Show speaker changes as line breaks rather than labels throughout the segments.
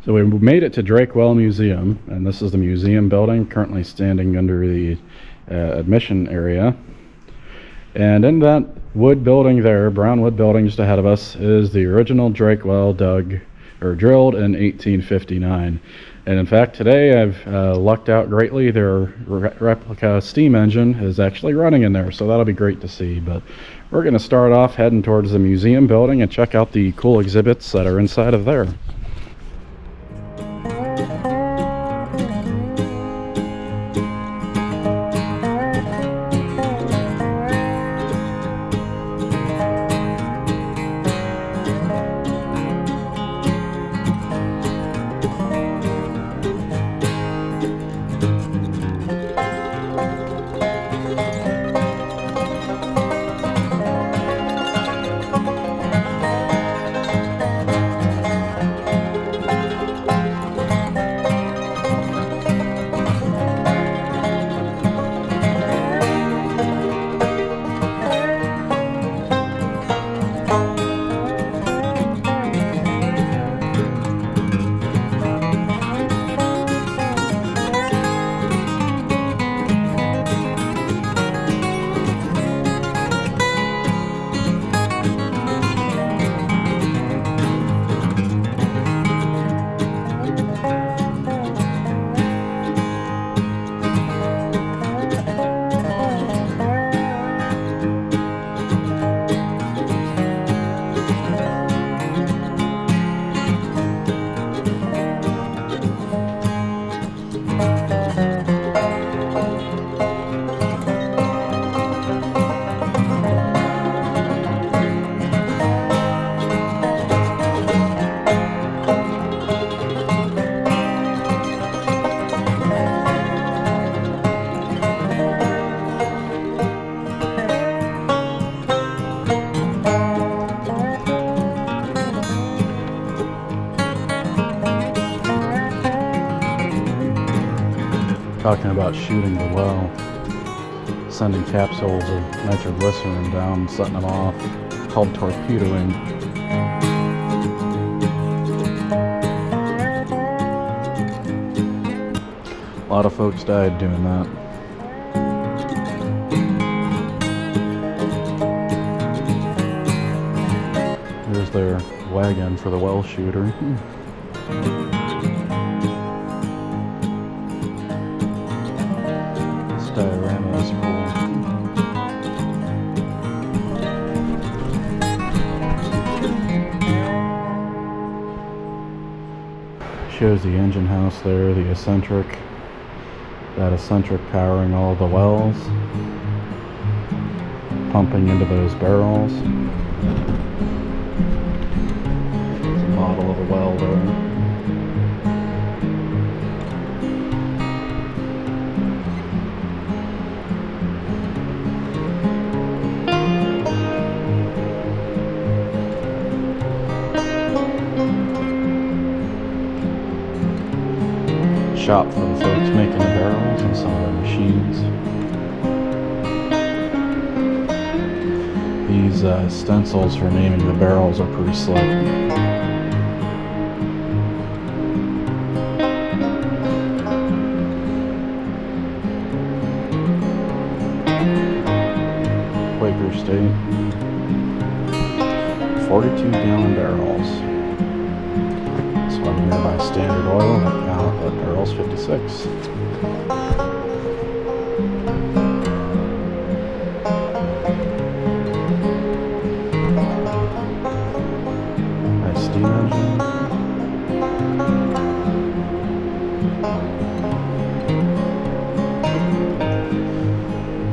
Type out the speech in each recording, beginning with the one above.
So we made it to Drakewell Museum, and this is the museum building currently standing under the admission area. And in that wood building there, brown wood building just ahead of us, is the original Drakewell drilled in 1859. And in fact, today I've lucked out greatly. Their replica steam engine is actually running in there, so that'll be great to see. But we're going to start off heading towards the museum building and check out the cool exhibits that are inside of there. Talking about shooting the well, sending capsules of nitroglycerin down, setting them off, called torpedoing. A lot of folks died doing that. Here's their wagon for the well shooter. Diorama is cool. Shows the engine house there, the eccentric. That eccentric powering all the wells, pumping into those barrels. There's a model of a well there. Shop for the folks making the barrels and some of their machines. These stencils for naming the barrels are pretty slick. Quaker State. 42-gallon barrels. One here by Standard Oil, that barrel's 56. Nice steam engine.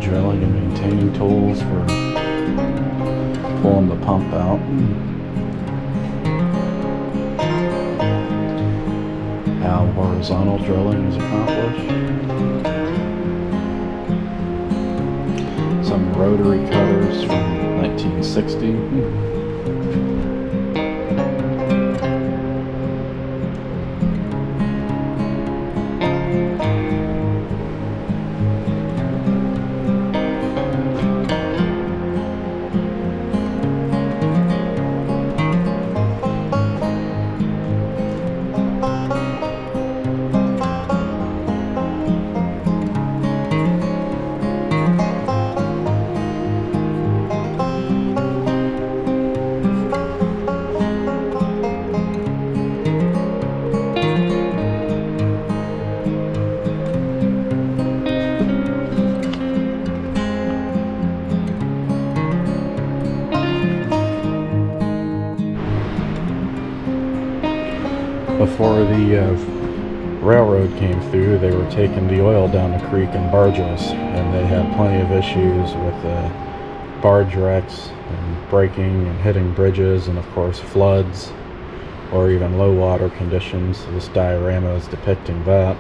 Drilling and maintaining tools for pulling the pump out. How horizontal drilling is accomplished. Some rotary cutters from 1960. Before the railroad came through, they were taking the oil down the creek in barges, and they had plenty of issues with barge wrecks and breaking and hitting bridges, and of course floods or even low water conditions. This diorama is depicting that.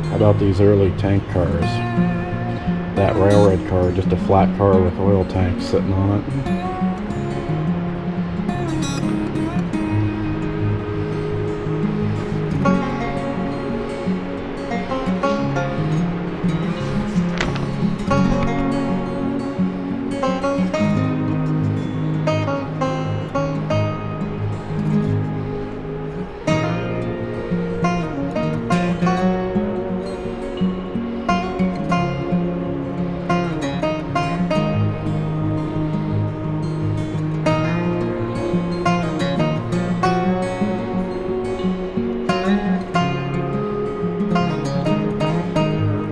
How about these early tank cars? That railroad car, just a flat car with oil tanks sitting on it.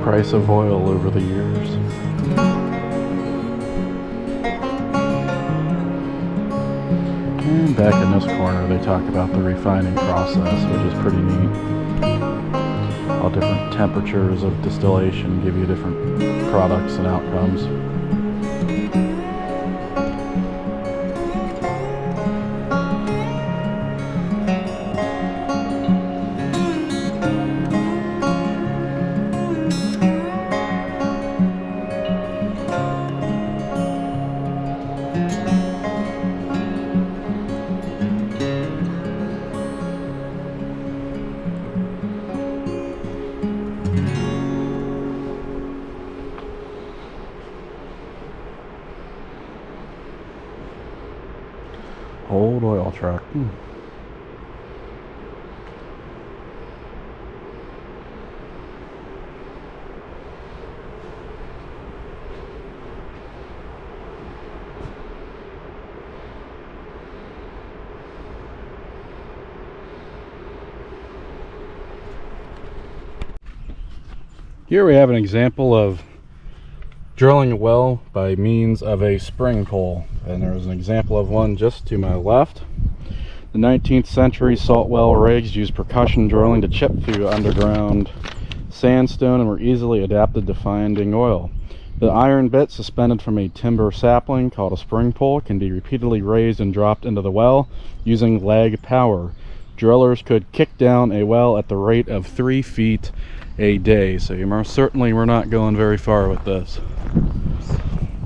Price of oil over the years. And back in this corner they talk about the refining process, which is pretty neat. All different temperatures of distillation give you different products and outcomes. Old oil truck. Here we have an example of drilling a well by means of a spring pole, and there's an example of one just to my left. The 19th century salt well rigs used percussion drilling to chip through underground sandstone and were easily adapted to finding oil. The iron bit suspended from a timber sapling called a spring pole can be repeatedly raised and dropped into the well using leg power. Drillers could kick down a well at the rate of 3 feet a day, so you most certainly were not going very far with this.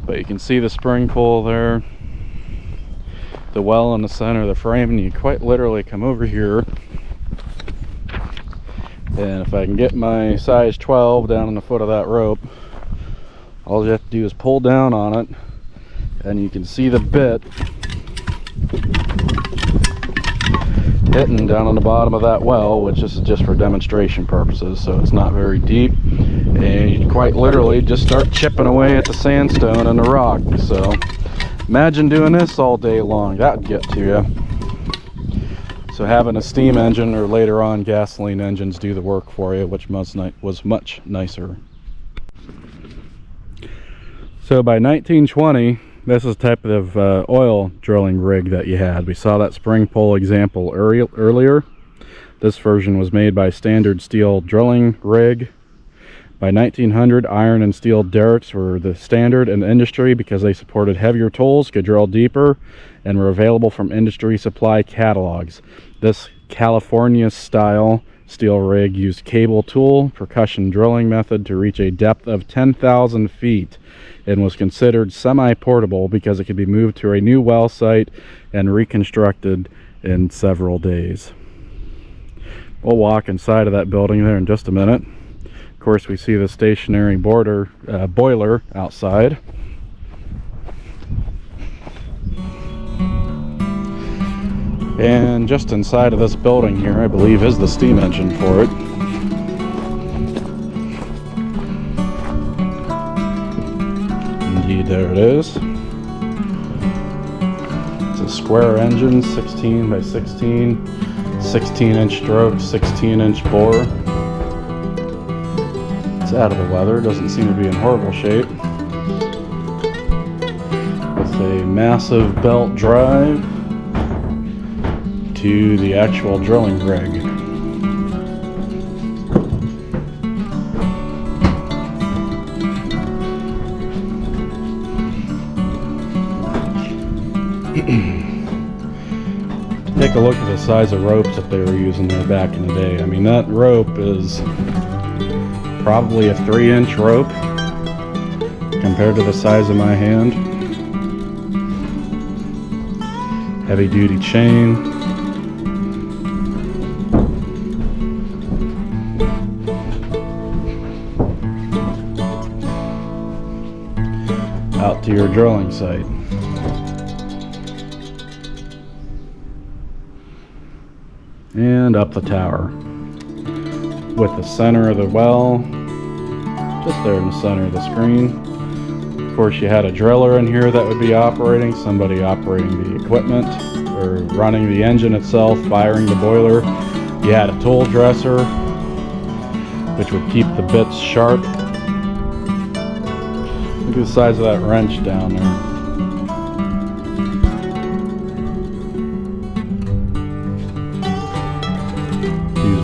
But you can see the spring pole there, the well in the center of the frame, and you quite literally come over here, and if I can get my size 12 down on the foot of that rope, all you have to do is pull down on it, and you can see the bit hitting down on the bottom of that well, which is just for demonstration purposes, so it's not very deep, and you quite literally just start chipping away at the sandstone and the rock. So imagine doing this all day long. That would get to you. So having a steam engine or later on gasoline engines do the work for you, which was much nicer. So by 1920, this is the type of oil drilling rig that you had. We saw that spring pole example earlier. This version was made by Standard Steel drilling rig. By 1900, iron and steel derricks were the standard in the industry because they supported heavier tools, could drill deeper, and were available from industry supply catalogs. This California style steel rig used cable tool percussion drilling method to reach a depth of 10,000 feet and was considered semi-portable because it could be moved to a new well site and reconstructed in several days. We'll walk inside of that building there in just a minute. Of course, we see the stationary boiler outside. And just inside of this building here, I believe, is the steam engine for it. Indeed, there it is. It's a square engine, 16 by 16, 16-inch stroke, 16-inch bore. It's out of the weather, doesn't seem to be in horrible shape. With a massive belt drive to the actual drilling rig. Take a look at the size of ropes that they were using there back in the day. I mean, that rope is probably a 3-inch rope compared to the size of my hand. Heavy duty chain. Out to your drilling site. And up the tower with the center of the well just there in the center of the screen. Of course, you had a driller in here that would be operating, somebody operating the equipment or running the engine itself, firing the boiler. You had a tool dresser which would keep the bits sharp. Look at the size of that wrench down there.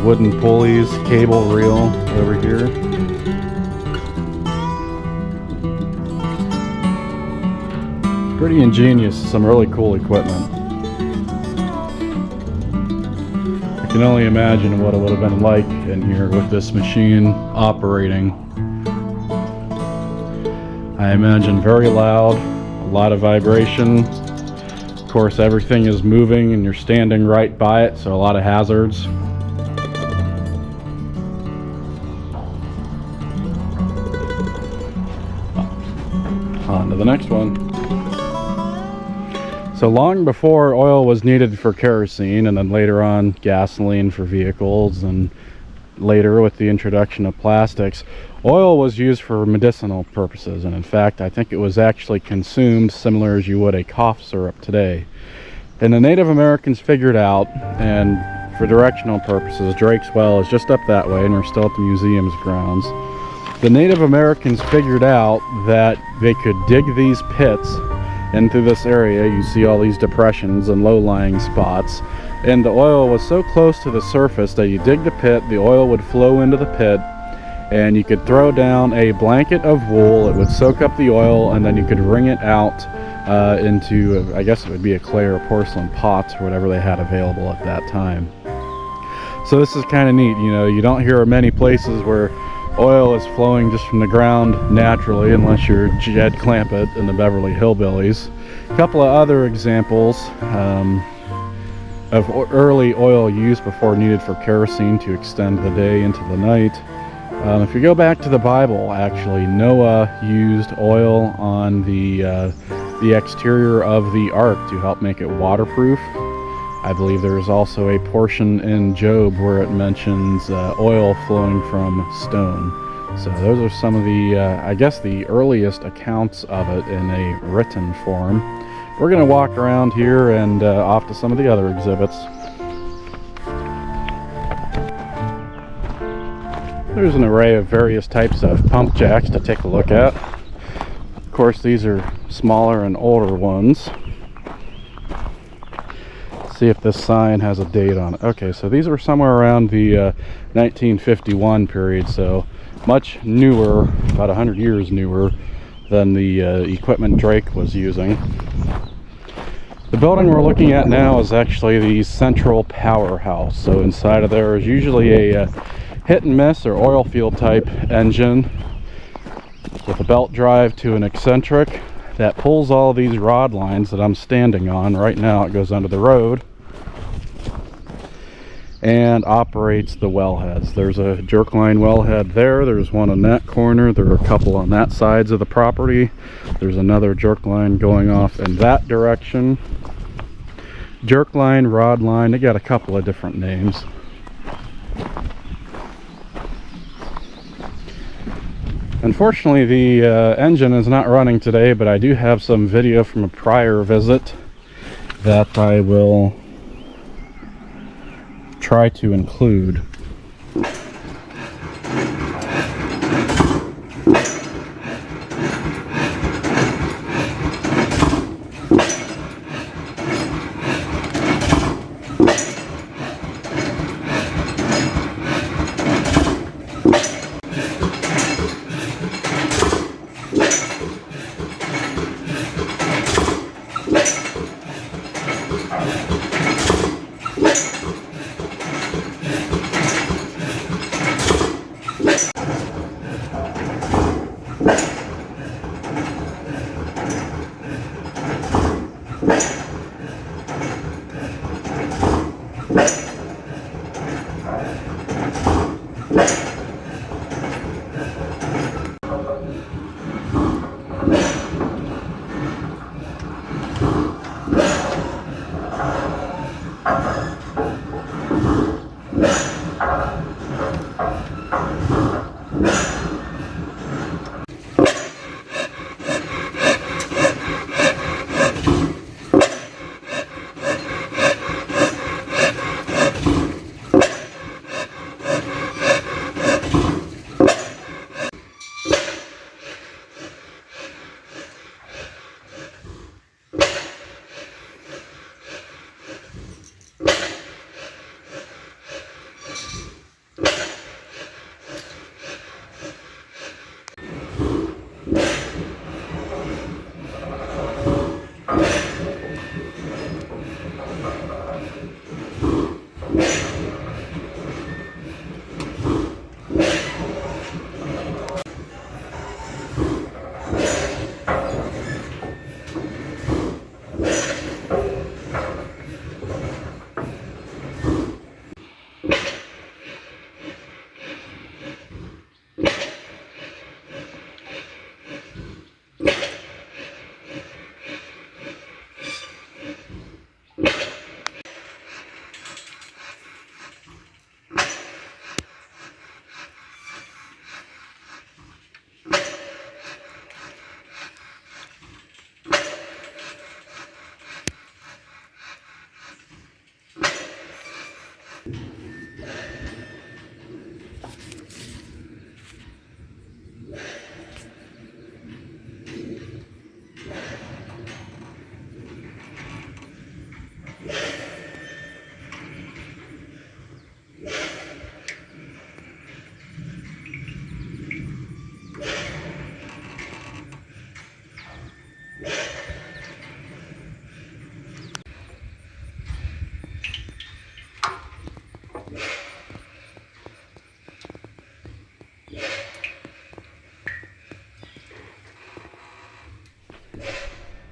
Wooden pulleys, cable reel over here. Pretty ingenious, some really cool equipment. I can only imagine what it would have been like in here with this machine operating. I imagine very loud, a lot of vibration. Of course, everything is moving and you're standing right by it, so a lot of hazards. On to the next one. So long before oil was needed for kerosene, and then later on gasoline for vehicles, and later with the introduction of plastics, oil was used for medicinal purposes. And in fact, I think it was actually consumed similar as you would a cough syrup today. And the Native Americans figured out, and for directional purposes, Drake's Well is just up that way, and we're still at the museum's grounds. The Native Americans figured out that they could dig these pits into this area. You see all these depressions and low-lying spots, and the oil was so close to the surface that you dig the pit, the oil would flow into the pit, and you could throw down a blanket of wool. It would soak up the oil, and then you could wring it out into, I guess it would be a clay or porcelain pot or whatever they had available at that time. So this is kind of neat. You know, you don't hear of many places where oil is flowing just from the ground naturally, unless you're Jed Clampett and the Beverly Hillbillies. A couple of other examples of early oil use before needed for kerosene to extend the day into the night. If you go back to the Bible, actually, Noah used oil on the exterior of the ark to help make it waterproof. I believe there is also a portion in Job where it mentions oil flowing from stone. So those are some of the, I guess, the earliest accounts of it in a written form. We're going to walk around here and off to some of the other exhibits. There's an array of various types of pump jacks to take a look at. Of course, these are smaller and older ones. See if this sign has a date on it. Okay, so these were somewhere around the 1951 period, so much newer, about 100 years newer than the equipment Drake was using. The building we're looking at now is actually the central powerhouse. So inside of there is usually a hit and miss or oil field type engine with a belt drive to an eccentric that pulls all these rod lines that I'm standing on. Right now it goes under the road and operates the wellheads. There's a jerk line wellhead there. There's one on that corner. There are a couple on that sides of the property. There's another jerk line going off in that direction. Jerk line, rod line, they got a couple of different names. Unfortunately, the engine is not running today, but I do have some video from a prior visit that I will try to include.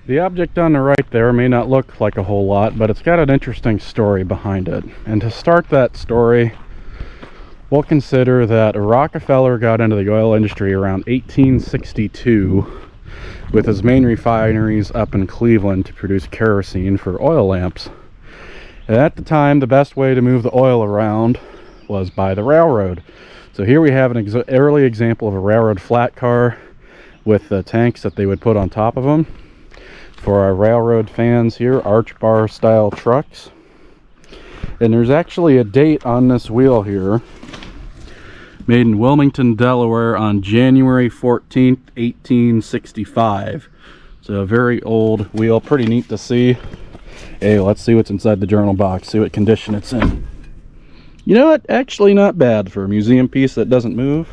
The object on the right there may not look like a whole lot, but it's got an interesting story behind it. And to start that story, we'll consider that Rockefeller got into the oil industry around 1862 with his main refineries up in Cleveland to produce kerosene for oil lamps. And at the time, the best way to move the oil around was by the railroad. So here we have an early example of a railroad flat car with the tanks that they would put on top of them. For our railroad fans here, arch bar style trucks. And there's actually a date on this wheel here, made in Wilmington, Delaware on January 14th, 1865. So a very old wheel, pretty neat to see. Hey, let's see what's inside the journal box, see what condition it's in. You know what, actually not bad for a museum piece that doesn't move.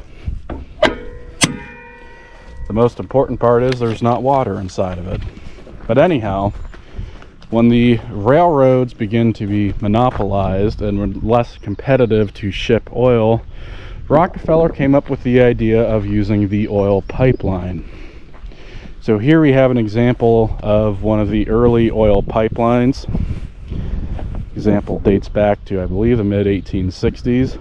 The most important part is there's not water inside of it. But anyhow, when the railroads begin to be monopolized and were less competitive to ship oil, Rockefeller came up with the idea of using the oil pipeline. So here we have an example of one of the early oil pipelines. Example dates back to, I believe, the mid-1860s.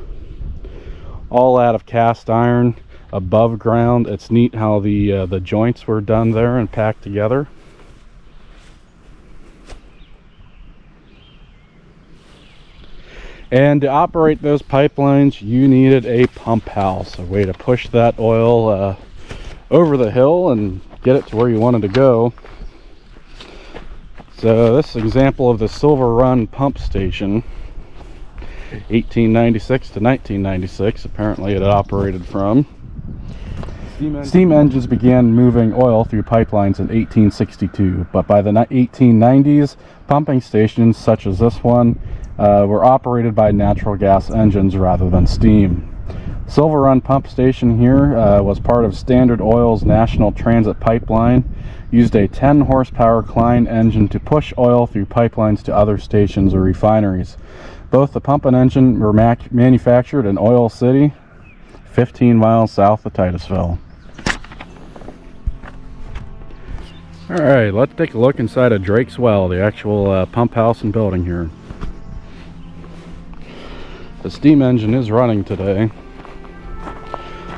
All out of cast iron, above ground. It's neat how the joints were done there and packed together. And to operate those pipelines, you needed a pump house, a way to push that oil over the hill and get it to where you wanted to go. So this example of the Silver Run pump station, 1896 to 1996, apparently it operated from. Steam engines began moving oil through pipelines in 1862, but by the 1890s, pumping stations such as this one were operated by natural gas engines rather than steam. Silver Run pump station here was part of Standard Oil's National Transit Pipeline, used a 10 horsepower Klein engine to push oil through pipelines to other stations or refineries. Both the pump and engine were manufactured in Oil City, 15 miles south of Titusville. Alright, let's take a look inside of Drake's Well, the actual pump house and building here. The steam engine is running today.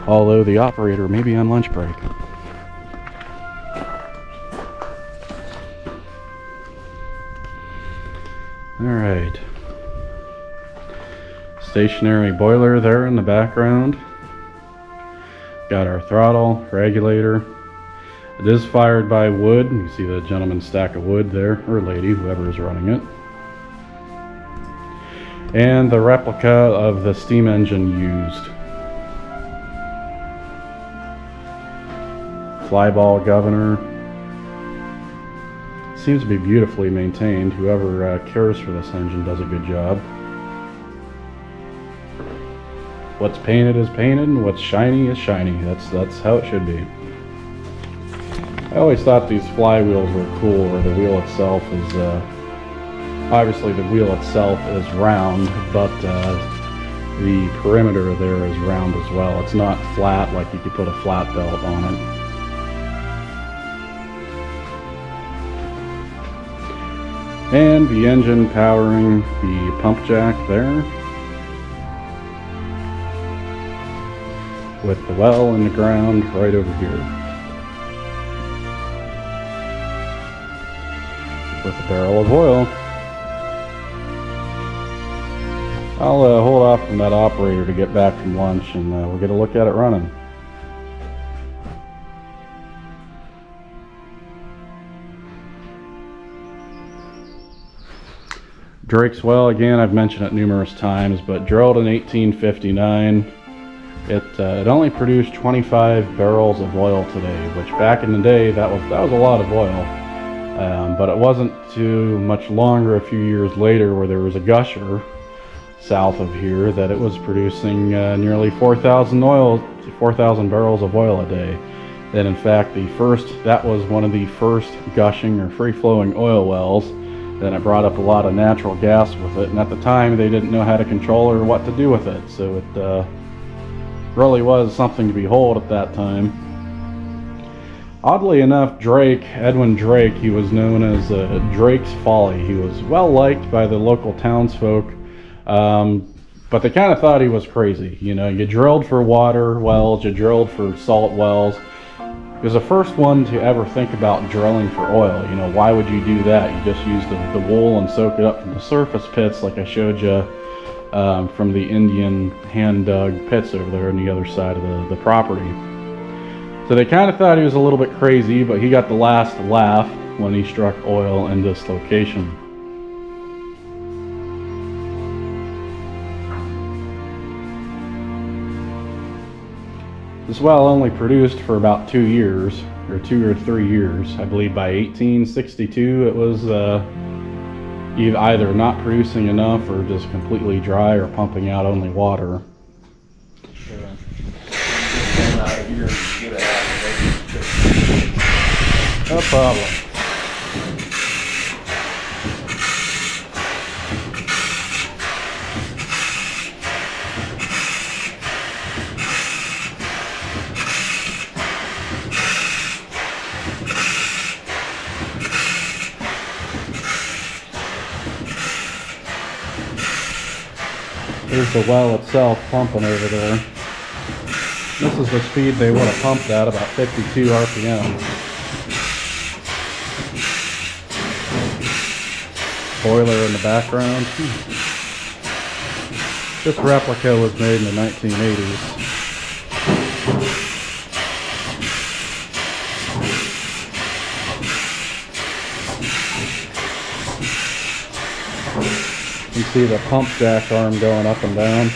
although the operator may be on lunch break. Alright. Stationary boiler there in the background. Got our throttle, regulator. It is fired by wood. You can see the gentleman's stack of wood there, or lady, whoever is running it. And the replica of the steam engine used. Flyball governor. Seems to be beautifully maintained. Whoever cares for this engine does a good job. What's painted is painted, and what's shiny is shiny. That's how it should be. I always thought these flywheels were cool, where the wheel itself is, obviously the wheel itself is round, but the perimeter there is round as well. It's not flat like you could put a flat belt on it. And the engine powering the pump jack there, with the well in the ground right over here, with a barrel of oil. I'll hold off from that operator to get back from lunch, and we'll get a look at it running. Drake's well, again, I've mentioned it numerous times, but drilled in 1859. It only produced 25 barrels of oil today, which back in the day, that was a lot of oil. But it wasn't too much longer, a few years later, where there was a gusher south of here that it was producing nearly 4,000 barrels of oil a day. And in fact, that was one of the first gushing or free-flowing oil wells. Then it brought up a lot of natural gas with it, and at the time they didn't know how to control or what to do with it, so it really was something to behold at that time. Oddly enough, Edwin Drake, he was known as Drake's Folly. He was well liked by the local townsfolk, but they kind of thought he was crazy. You know, you drilled for water wells, you drilled for salt wells. He was the first one to ever think about drilling for oil. You know, why would you do that? You just use the wool and soak it up from the surface pits, like I showed you from the Indian hand-dug pits over there on the other side of the property. So they kind of thought he was a little bit crazy, but he got the last laugh when he struck oil in this location. This well only produced for about 2 years, or 2 or 3 years. I believe by 1862 it was either not producing enough or just completely dry or pumping out only water. No problem. Here's the well itself pumping over there. This is the speed they would have pumped at, about 52 RPM. Boiler in the background. This replica was made in the 1980s. You see the pump jack arm going up and down.